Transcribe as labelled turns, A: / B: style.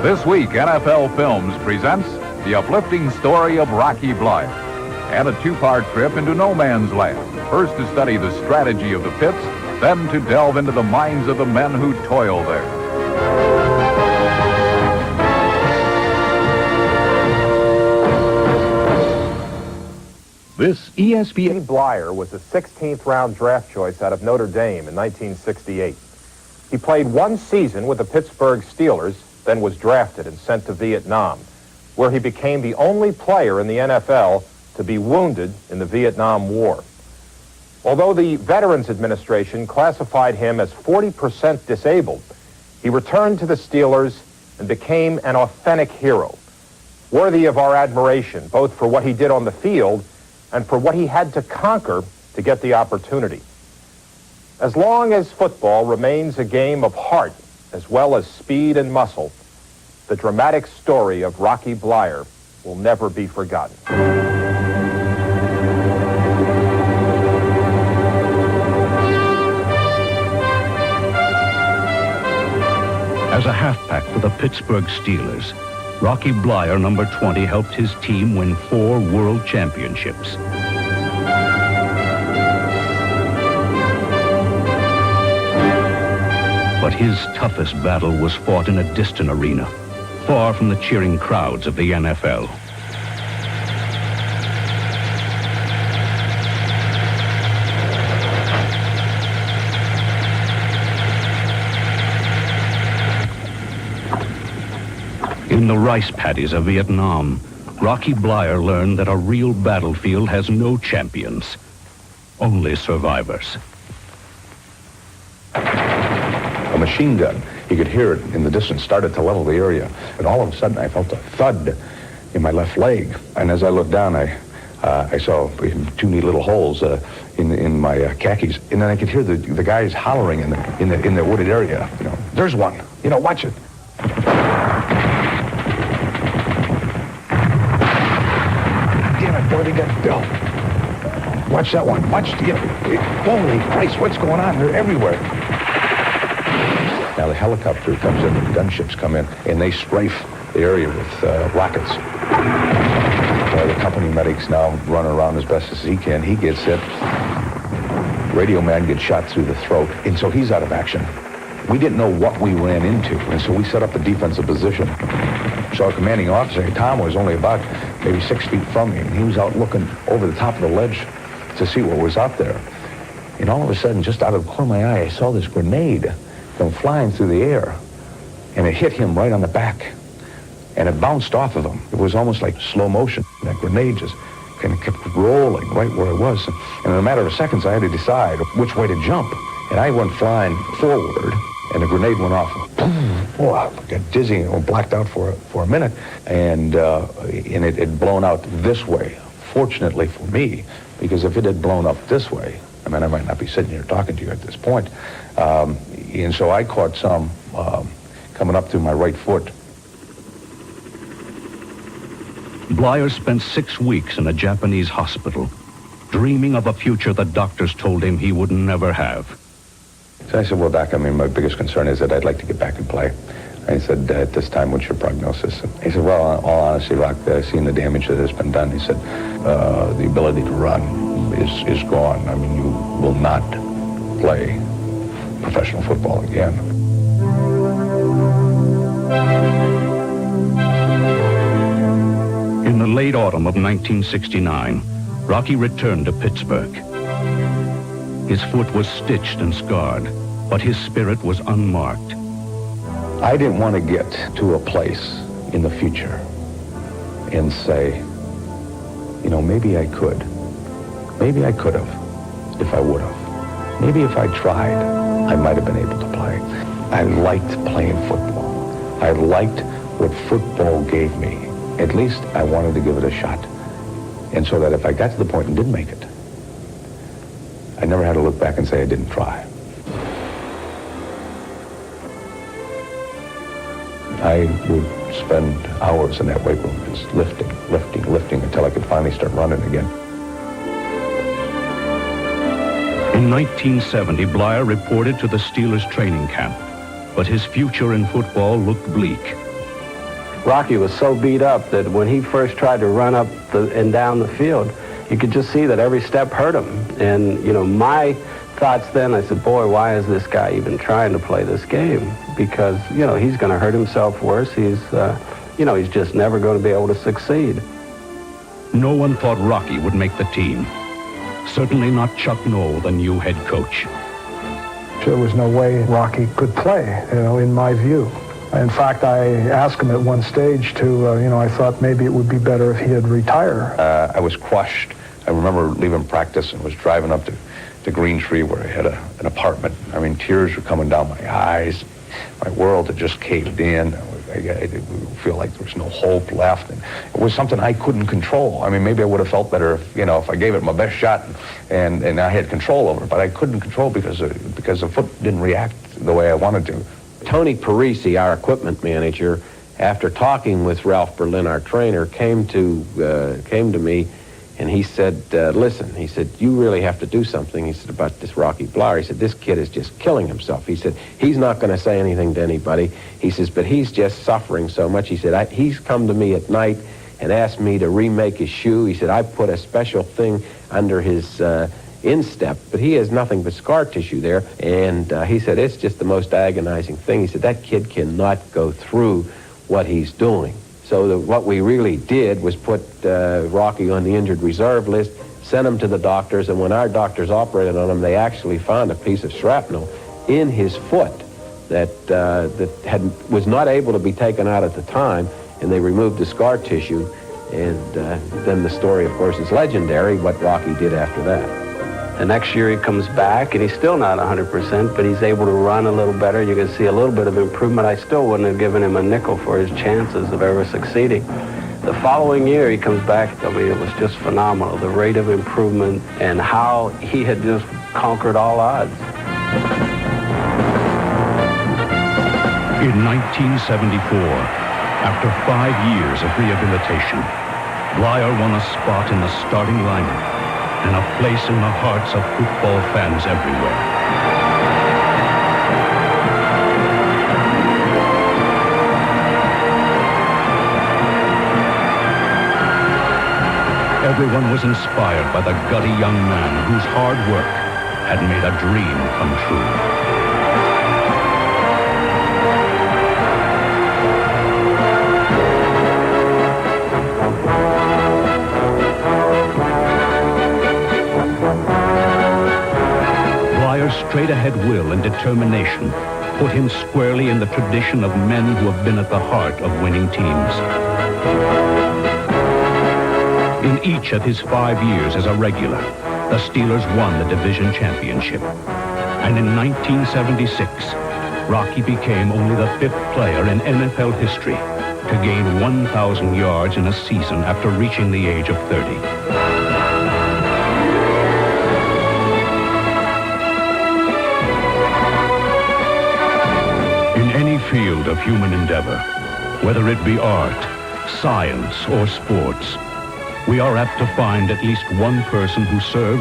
A: This week, NFL Films presents the uplifting story of Rocky Bleier and a two-part trip into no man's land. First to study the strategy of the pits, then to delve into the minds of the men who toil there. This ESPN...
B: Bleier was a 16th round draft choice out of Notre Dame in 1968. He played one season with the Pittsburgh Steelers, then was drafted and sent to Vietnam, where he became the only player in the NFL to be wounded in the Vietnam War. Although the Veterans Administration classified him as 40% disabled, he returned to the Steelers and became an authentic hero, worthy of our admiration, both for what he did on the field and for what he had to conquer to get the opportunity. As long as football remains a game of heart as well as speed and muscle, the dramatic story of Rocky Bleier will never be forgotten.
C: As a halfback for the Pittsburgh Steelers, Rocky Bleier, number 20, helped his team win 4 world championships. But his toughest battle was fought in a distant arena, far from the cheering crowds of the NFL. In the rice paddies of Vietnam, Rocky Bleier learned that a real battlefield has no champions, only survivors.
D: A machine gun, you could hear it in the distance, started to level the area. And all of a sudden, I felt a thud in my left leg. And as I looked down, I saw 2 neat little holes in my khakis. And then I could hear the guys hollering in the wooded area. You know, there's one. You know, watch it. Damn it, boy, they got Bill. Watch that one. Watch the... Holy Christ, what's going on? They're everywhere. Now the helicopter comes in, the gunships come in, and they strafe the area with rockets. The company medics now run around as best as he can. He gets hit. Radio man gets shot through the throat, and so he's out of action. We didn't know what we ran into, and so we set up a defensive position. So our commanding officer, Tom, was only about maybe 6 feet from me, and he was out looking over the top of the ledge to see what was out there. And all of a sudden, just out of the corner of my eye, I saw this grenade come flying through the air, and it hit him right on the back, and it bounced off of him. It was almost like slow motion. That grenade just kind of kept rolling right where I was, and in a matter of seconds I had to decide which way to jump, and I went flying forward, and the grenade went off. Oh, I got dizzy and blacked out for a minute, and it had blown out this way. Fortunately for me, because if it had blown up this way, I mean, I might not be sitting here talking to you at this point. And so I caught some coming up through my right foot.
C: Bleier spent 6 weeks in a Japanese hospital, dreaming of a future the doctors told him he would never have.
D: So I said, well, Doc, I mean, my biggest concern is that I'd like to get back and play. I said, at this time, what's your prognosis? And he said, well, in all honesty, Rock, seeing the damage that has been done, he said, the ability to run is gone. I mean, you will not play professional football again.
C: In the late autumn of 1969, Rocky returned to Pittsburgh. His foot was stitched and scarred, but his spirit was unmarked.
D: I didn't want to get to a place in the future and say, you know, maybe I could. Maybe I could have, if I would have. Maybe if I tried, I might have been able to play. I liked playing football. I liked what football gave me. At least I wanted to give it a shot. And so that if I got to the point and didn't make it, I never had to look back and say I didn't try. I would spend hours in that weight room just lifting until I could finally start running again.
C: In 1970, Bleier reported to the Steelers training camp, but his future in football looked bleak.
E: Rocky was so beat up that when he first tried to run up and down the field, you could just see that every step hurt him. And, you know, my thoughts then, I said, boy, why is this guy even trying to play this game? Because, you know, he's going to hurt himself worse. He's, you know, he's just never going to be able to succeed.
C: No one thought Rocky would make the team. Certainly not Chuck Noll, the new head coach.
F: There was no way Rocky could play, you know, in my view. In fact, I asked him at one stage to, you know, I thought maybe it would be better if he had retired.
D: I was crushed. I remember leaving practice and was driving up to Green Tree where I had an apartment. I mean, tears were coming down my eyes. My world had just caved in. I feel like there was no hope left. And it was something I couldn't control. I mean, maybe I would have felt better if, you know, if I gave it my best shot and I had control over it. But I couldn't control because the foot didn't react the way I wanted to.
G: Tony Parisi, our equipment manager, after talking with Ralph Berlin, our trainer, came to me, and he said, listen, he said, you really have to do something, he said, about this Rocky Bleier. He said, this kid is just killing himself. He said, he's not going to say anything to anybody. He says, but he's just suffering so much. He said, he's come to me at night and asked me to remake his shoe. He said, I put a special thing under his instep, but he has nothing but scar tissue there. And he said, it's just the most agonizing thing. He said, that kid cannot go through what he's doing. So what we really did was put Rocky on the injured reserve list, sent him to the doctors, and when our doctors operated on him, they actually found a piece of shrapnel in his foot that was not able to be taken out at the time, and they removed the scar tissue. And then the story, of course, is legendary, what Rocky did after that.
E: The next year he comes back, and he's still not 100%, but he's able to run a little better. You can see a little bit of improvement. I still wouldn't have given him a nickel for his chances of ever succeeding. The following year he comes back. I mean, it was just phenomenal, the rate of improvement and how he had just conquered all odds.
C: In 1974, after 5 years of rehabilitation, Bleier won a spot in the starting lineup and a place in the hearts of football fans everywhere. Everyone was inspired by the gutty young man whose hard work had made a dream come true. Straight-ahead will and determination put him squarely in the tradition of men who have been at the heart of winning teams. In each of his 5 years as a regular, the Steelers won the division championship. And in 1976, Rocky became only the 5th player in NFL history to gain 1,000 yards in a season after reaching the age of 30. Field of human endeavor, whether it be art, science, or sports, we are apt to find at least one person who serves